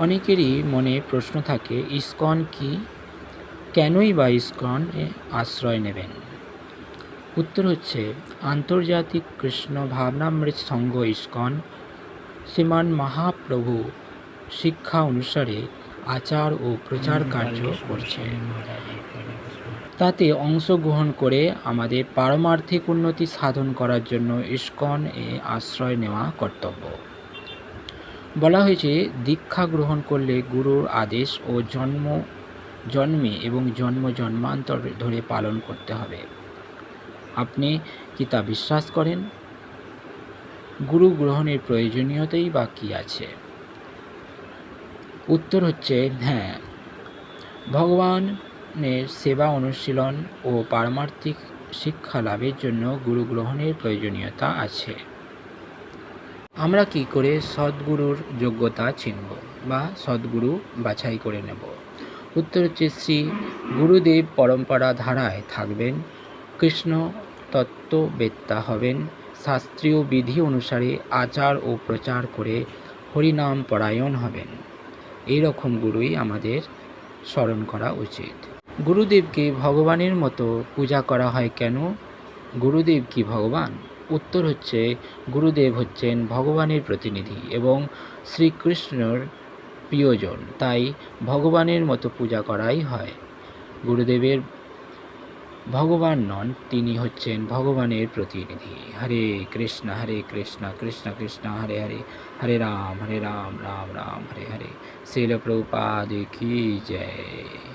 অনেকেরই মনে প্রশ্ন থাকে, ইসকন কি? কেনই বা ইসকন এ আশ্রয় নেবেন? উত্তর হচ্ছে, আন্তর্জাতিক কৃষ্ণ ভাবনামৃত সংঘ ইসকন শ্রীমান মহাপ্রভু শিক্ষা অনুসারে আচার ও প্রচার কার্য করছে। তাতে অংশগ্রহণ করে আমাদের পারমার্থিক উন্নতি সাধন করার জন্য ইসকন এ আশ্রয় নেওয়া কর্তব্য। বলা হয়েছে, দীক্ষা গ্রহণ করলে গুরুর আদেশ ও জন্মে এবং জন্মান্তর ধরে পালন করতে হবে। আপনি কি তা বিশ্বাস করেন? গুরু গ্রহণের প্রয়োজনীয়তাই বা কী আছে? উত্তর হচ্ছে হ্যাঁ, ভগবানের সেবা অনুশীলন ও পারমার্থিক শিক্ষা লাভের জন্য গুরু গ্রহণের প্রয়োজনীয়তা আছে। আমরা কি করে সদ্গুরুর যোগ্যতা চিনব বা সদ্গুরু বাছাই করে নেব? উত্তর হচ্ছে, শ্রী গুরুদেব পরম্পরা ধারায় থাকবেন, কৃষ্ণ তত্ত্ববেত্তা হবেন, শাস্ত্রীয় বিধি অনুসারে আচার ও প্রচার করে হরিনাম পরায়ণ হবেন। এই রকম গুরুই আমাদের স্মরণ করা উচিত। গুরুদেবকে ভগবানের মতো পূজা করা হয় কেন? গুরুদেব কি ভগবান? উত্তর হচ্ছে, গুরুদেব হচ্ছেন ভগবানের প্রতিনিধি এবং শ্রীকৃষ্ণর প্রিয়জন, তাই ভগবানের মতো পূজা করাই হয়। গুরুদেবের ভগবান নন, তিনি হচ্ছেন ভগবানের প্রতিনিধি। হরে কৃষ্ণ কৃষ্ণ কৃষ্ণ হরে হরে, হরে রাম রাম রাম হরে হরে। শ্রীল প্রভুপাদ কি জয়।